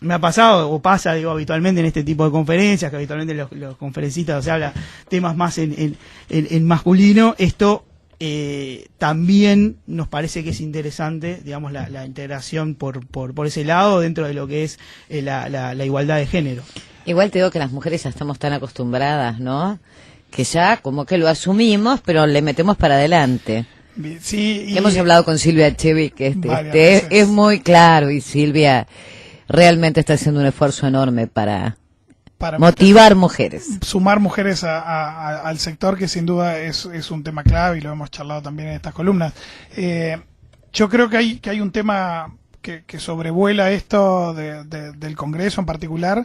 me ha pasado o pasa, digo, habitualmente en este tipo de conferencias, que habitualmente los conferencistas se habla temas más en masculino. Esto también nos parece que es interesante, digamos, la integración por ese lado dentro de lo que es la igualdad de género. Igual te digo que las mujeres ya estamos tan acostumbradas, ¿no? Que ya como que lo asumimos, pero le metemos para adelante. Sí, hemos hablado con Silvia Chevi, que es muy claro, y Silvia realmente está haciendo un esfuerzo enorme para motivar mujeres. Sumar mujeres al sector, que sin duda es un tema clave, y lo hemos charlado también en estas columnas. Yo creo que hay un tema que sobrevuela esto del Congreso en particular,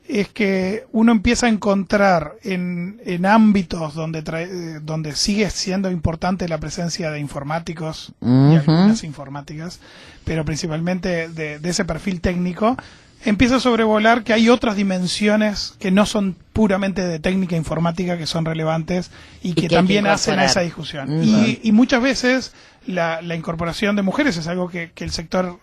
es que uno empieza a encontrar en ámbitos donde sigue siendo importante la presencia de informáticos y algunas informáticas, pero principalmente de ese perfil técnico, empieza a sobrevolar que hay otras dimensiones que no son puramente de técnica informática, que son relevantes y que también hacen a esa discusión. Y muchas veces la incorporación de mujeres es algo que el sector...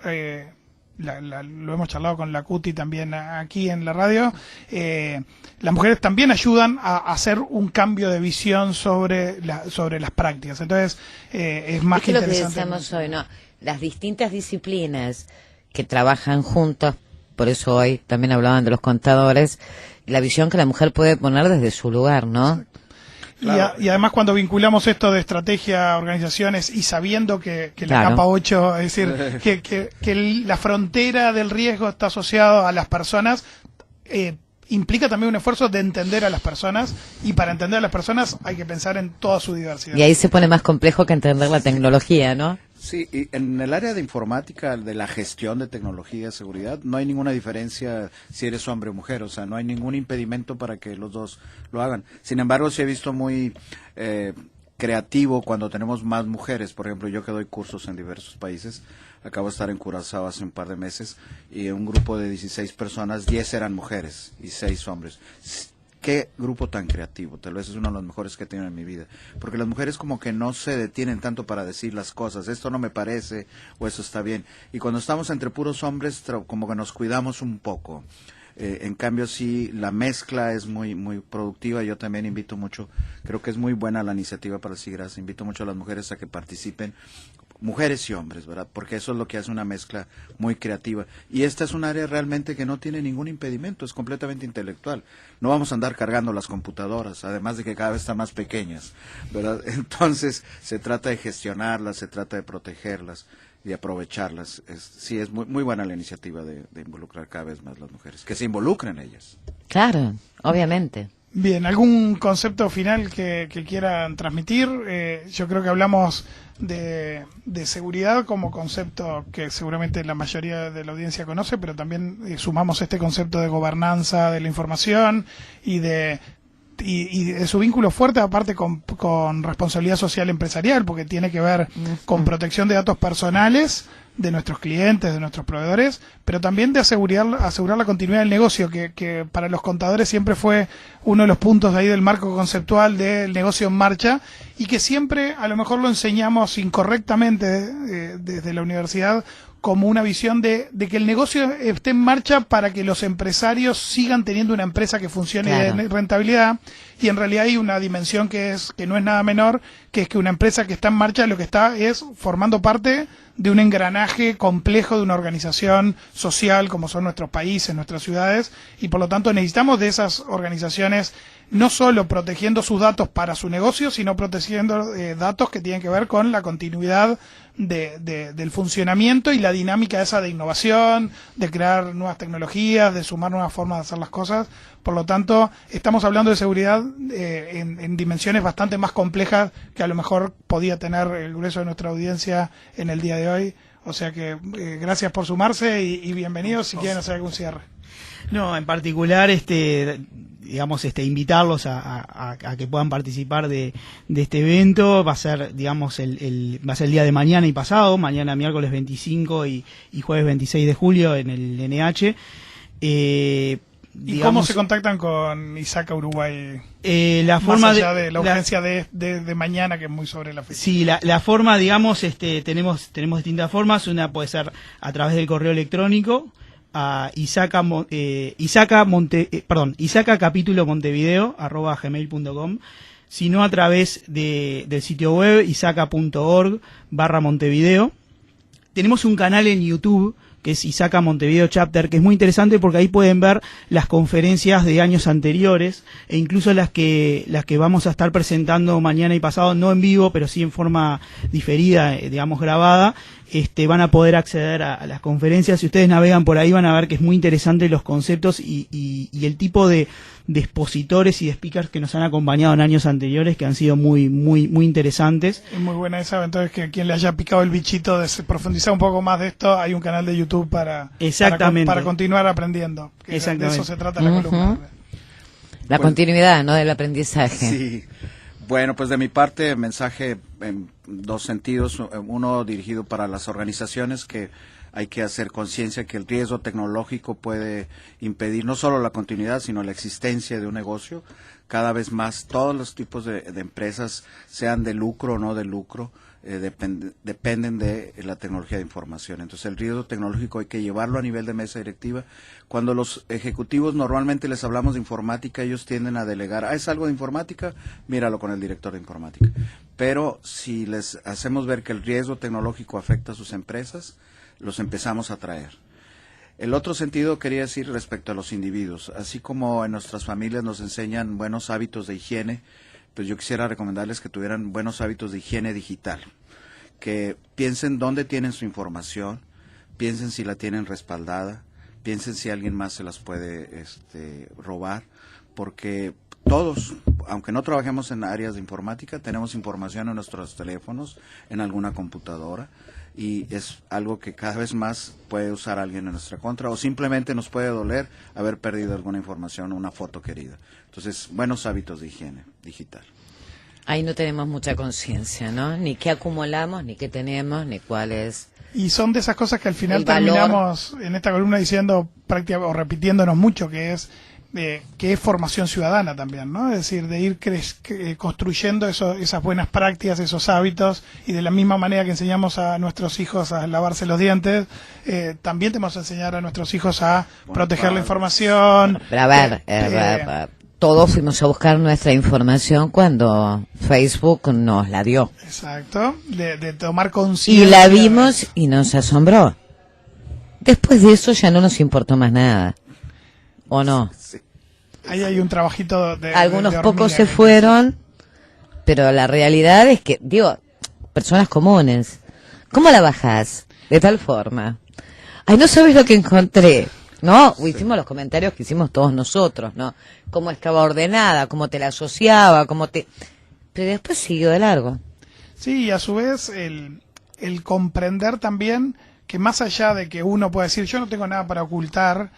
lo hemos charlado con la CUTI también aquí en la radio, las mujeres también ayudan a hacer un cambio de visión sobre las prácticas. Entonces, es más que interesante. Lo que decíamos hoy, ¿no? Las distintas disciplinas que trabajan juntas, por eso hoy también hablaban de los contadores, la visión que la mujer puede poner desde su lugar, ¿no? Exacto. Claro. Y además, cuando vinculamos esto de estrategia, organizaciones, y sabiendo que la capa 8, es decir, que la frontera del riesgo está asociado a las personas, implica también un esfuerzo de entender a las personas, y para entender a las personas hay que pensar en toda su diversidad. Y ahí se pone más complejo que entender la tecnología, ¿no? Sí, y en el área de informática, de la gestión de tecnología de seguridad, no hay ninguna diferencia si eres hombre o mujer, o sea, no hay ningún impedimento para que los dos lo hagan. Sin embargo, sí he visto muy creativo cuando tenemos más mujeres. Por ejemplo, yo que doy cursos en diversos países, acabo de estar en Curazao hace un par de meses, y en un grupo de 16 personas, 10 eran mujeres y 6 hombres. Qué grupo tan creativo, tal vez es uno de los mejores que he tenido en mi vida, porque las mujeres como que no se detienen tanto para decir las cosas, esto no me parece o eso está bien, y cuando estamos entre puros hombres como que nos cuidamos un poco. En cambio sí, la mezcla es muy muy productiva. Yo también invito mucho, creo que es muy buena la iniciativa para el SIGRAS, invito mucho a las mujeres a que participen, mujeres y hombres, ¿verdad? Porque eso es lo que hace una mezcla muy creativa. Y esta es un área realmente que no tiene ningún impedimento, es completamente intelectual. No vamos a andar cargando las computadoras, además de que cada vez están más pequeñas, ¿verdad? Entonces, se trata de gestionarlas, se trata de protegerlas y aprovecharlas. Sí, es muy, muy buena la iniciativa de involucrar cada vez más las mujeres, que se involucren ellas. Claro, obviamente. Bien, ¿algún concepto final que quieran transmitir? Yo creo que hablamos de seguridad como concepto que seguramente la mayoría de la audiencia conoce, pero también sumamos este concepto de gobernanza de la información y de su vínculo fuerte, aparte con responsabilidad social empresarial, porque tiene que ver con protección de datos personales de nuestros clientes, de nuestros proveedores, pero también de asegurar la continuidad del negocio, que para los contadores siempre fue uno de los puntos de ahí del marco conceptual del negocio en marcha, y que siempre a lo mejor lo enseñamos incorrectamente desde la universidad, como una visión de que el negocio esté en marcha para que los empresarios sigan teniendo una empresa que funcione y de rentabilidad, y en realidad hay una dimensión que no es nada menor, que es que una empresa que está en marcha lo que está es formando parte de un engranaje complejo de una organización social como son nuestros países, nuestras ciudades, y por lo tanto necesitamos de esas organizaciones no solo protegiendo sus datos para su negocio, sino protegiendo datos que tienen que ver con la continuidad del funcionamiento y la dinámica esa de innovación, de crear nuevas tecnologías, de sumar nuevas formas de hacer las cosas. Por lo tanto, estamos hablando de seguridad en dimensiones bastante más complejas que a lo mejor podía tener el grueso de nuestra audiencia en el día de hoy. O sea que gracias por sumarse y bienvenidos si quieren hacer algún cierre. No, en particular, digamos, invitarlos a que puedan participar de este evento. Va a ser, digamos, va a ser el día de mañana y pasado, mañana miércoles 25 y jueves 26 de julio en el NH. ¿Y cómo se contactan con ISACA Uruguay? La forma más allá de la urgencia de mañana, que es muy sobre la fecha. Sí, la forma, digamos, tenemos distintas formas. Una puede ser a través del correo electrónico a isacacapitulomontevideo@gmail.com, sino a través del sitio web isaca.org/Montevideo. Tenemos un canal en YouTube que es ISACA Montevideo Chapter, que es muy interesante porque ahí pueden ver las conferencias de años anteriores e incluso las que vamos a estar presentando mañana y pasado, no en vivo, pero sí en forma diferida, digamos grabada. Van a poder acceder a las conferencias. Si ustedes navegan por ahí van a ver que es muy interesante los conceptos y el tipo de expositores y de speakers que nos han acompañado en años anteriores, que han sido muy muy muy interesantes. Es muy buena esa, entonces que a quien le haya picado el bichito de profundizar un poco más de esto, hay un canal de YouTube para continuar aprendiendo. De eso se trata la columna. La continuidad, ¿no? Del aprendizaje. Sí. Bueno, pues de mi parte, mensaje en dos sentidos. Uno dirigido para las organizaciones, que hay que hacer conciencia que el riesgo tecnológico puede impedir no solo la continuidad, sino la existencia de un negocio. Cada vez más todos los tipos de empresas, sean de lucro o no de lucro, dependen de la tecnología de información. Entonces el riesgo tecnológico hay que llevarlo a nivel de mesa directiva. Cuando los ejecutivos normalmente les hablamos de informática, ellos tienden a delegar, ¿es algo de informática? Míralo con el director de informática. Pero si les hacemos ver que el riesgo tecnológico afecta a sus empresas, los empezamos a traer. El otro sentido quería decir respecto a los individuos, así como en nuestras familias nos enseñan buenos hábitos de higiene, pues yo quisiera recomendarles que tuvieran buenos hábitos de higiene digital, que piensen dónde tienen su información, piensen si la tienen respaldada, piensen si alguien más se las puede robar, porque todos, aunque no trabajemos en áreas de informática, tenemos información en nuestros teléfonos, en alguna computadora, y es algo que cada vez más puede usar alguien en nuestra contra, o simplemente nos puede doler haber perdido alguna información, una foto querida. Entonces, buenos hábitos de higiene digital. Ahí no tenemos mucha conciencia, ¿no? Ni qué acumulamos, ni qué tenemos, ni cuál es. Y son de esas cosas que al final El valor. terminamos en esta columna diciendo prácticamente, o repitiéndonos mucho, que es formación ciudadana también, ¿no? Es decir, de ir construyendo esas buenas prácticas, esos hábitos, y de la misma manera que enseñamos a nuestros hijos a lavarse los dientes, también tenemos que enseñar a nuestros hijos a proteger la información. Pero a ver, todos fuimos a buscar nuestra información cuando Facebook nos la dio. Exacto, de tomar conciencia. Y la vimos y nos asombró. Después de eso ya no nos importó más nada. ¿O no? Sí. Ahí hay un trabajito de Algunos de pocos hormiga se que- fueron, pero la realidad es que, digo, personas comunes, ¿cómo la bajás? De tal forma. Ay, no sabes lo que encontré, ¿no? Hicimos los comentarios que hicimos todos nosotros, ¿no? Cómo estaba ordenada, cómo te la asociaba, cómo te... Pero después siguió de largo. Sí, y a su vez el comprender también que más allá de que uno pueda decir yo no tengo nada para ocultar,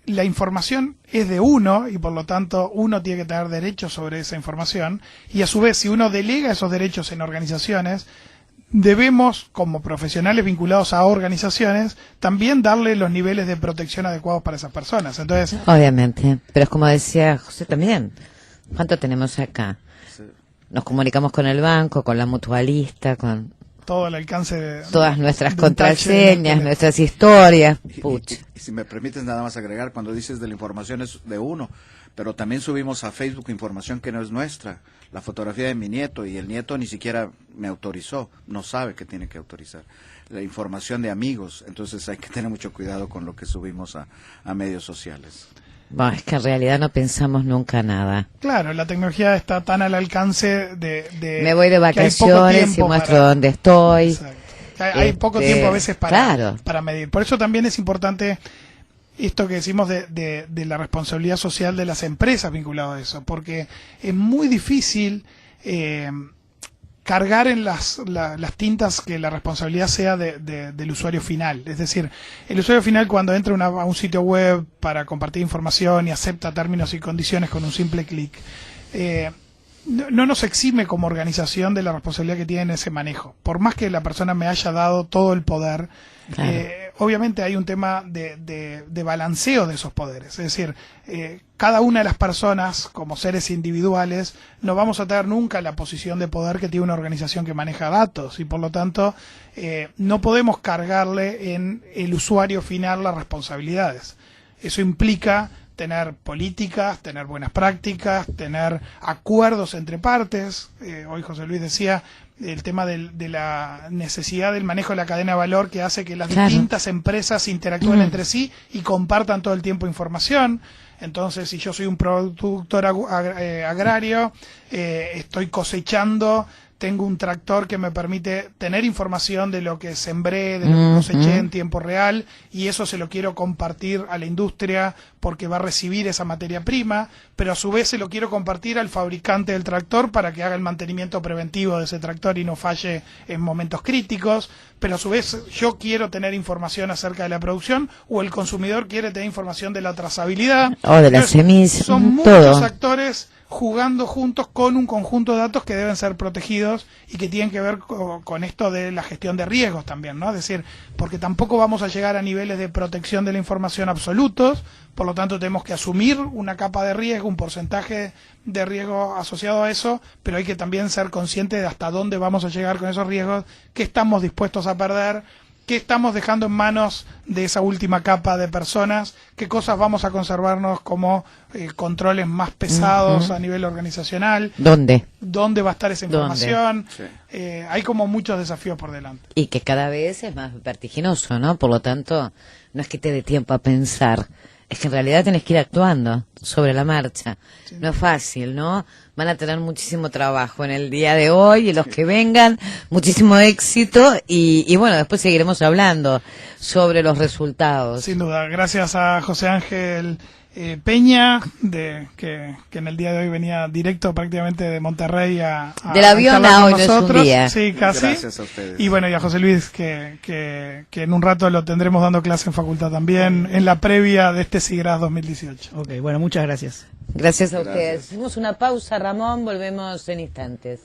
la información es de uno y por lo tanto uno tiene que tener derechos sobre esa información, y a su vez si uno delega esos derechos en organizaciones, debemos, como profesionales vinculados a organizaciones, también darle los niveles de protección adecuados para esas personas. Entonces, Obviamente, pero es como decía José también, ¿cuánto tenemos acá? Sí. Nos comunicamos con el banco, con la mutualista, con todo el alcance de todas nuestras de un touch en contraseñas, Internet. nuestras historias. Puch. Y si me permites nada más agregar, cuando dices de la información es de uno, pero también subimos a Facebook información que no es nuestra. La fotografía de mi nieto, y el nieto ni siquiera me autorizó, no sabe que tiene que autorizar. La información de amigos, entonces hay que tener mucho cuidado con lo que subimos a medios sociales. Bueno, es que en realidad no pensamos nunca nada. Claro, la tecnología está tan al alcance Me voy de que hay poco vacaciones y tiempo muestro para- dónde estoy. Exacto. Hay poco Este, tiempo a veces claro. para medir. Por eso también es importante esto que decimos de la responsabilidad social de las empresas vinculado a eso, porque es muy difícil cargar en las tintas que la responsabilidad sea del usuario final. Es decir, el usuario final cuando entra a un sitio web para compartir información y acepta términos y condiciones con un simple clic, no nos exime como organización de la responsabilidad que tiene en ese manejo. Por más que la persona me haya dado todo el poder, Claro. obviamente hay un tema de balanceo de esos poderes. Es decir, cada una de las personas, como seres individuales, no vamos a tener nunca la posición de poder que tiene una organización que maneja datos, y por lo tanto no podemos cargarle en el usuario final las responsabilidades. Eso implica tener políticas, tener buenas prácticas, tener acuerdos entre partes. Hoy José Luis decía el tema de la necesidad del manejo de la cadena de valor, que hace que las Claro. distintas empresas interactúen entre sí y compartan todo el tiempo información. Entonces, si yo soy un productor agrario, estoy cosechando, tengo un tractor que me permite tener información de lo que sembré, de lo que coseché en tiempo real, y eso se lo quiero compartir a la industria porque va a recibir esa materia prima, pero a su vez se lo quiero compartir al fabricante del tractor para que haga el mantenimiento preventivo de ese tractor y no falle en momentos críticos, pero a su vez yo quiero tener información acerca de la producción, o el consumidor quiere tener información de la trazabilidad. O de las Entonces, semillas, son todo. muchos actores jugando juntos con un conjunto de datos que deben ser protegidos y que tienen que ver con esto de la gestión de riesgos también, ¿no? Es decir, porque tampoco vamos a llegar a niveles de protección de la información absolutos, por lo tanto tenemos que asumir una capa de riesgo, un porcentaje de riesgo asociado a eso, pero hay que también ser conscientes de hasta dónde vamos a llegar con esos riesgos, qué estamos dispuestos a perder, qué estamos dejando en manos de esa última capa de personas, qué cosas vamos a conservarnos como controles más pesados a nivel organizacional, ¿Dónde? dónde va a estar esa ¿Dónde? información. Sí. Hay como muchos desafíos por delante. Y que cada vez es más vertiginoso, ¿no? Por lo tanto, no es que te dé tiempo a pensar es que en realidad tenés que ir actuando sobre la marcha. No es fácil, ¿no? Van a tener muchísimo trabajo en el día de hoy y los que vengan, muchísimo éxito y bueno, después seguiremos hablando sobre los resultados. Sin duda, gracias a José Ángel Peña, que en el día de hoy venía directo prácticamente de Monterrey del avión charlar a con hoy no es un nosotros. día. Sí, casi. Gracias a ustedes. Y bueno, y a José Luis, que en un rato lo tendremos dando clase en facultad también, en la previa de este SIGRAS 2018. Ok, bueno, muchas gracias. Gracias a Gracias. ustedes. Hacemos una pausa, Ramón, volvemos en instantes.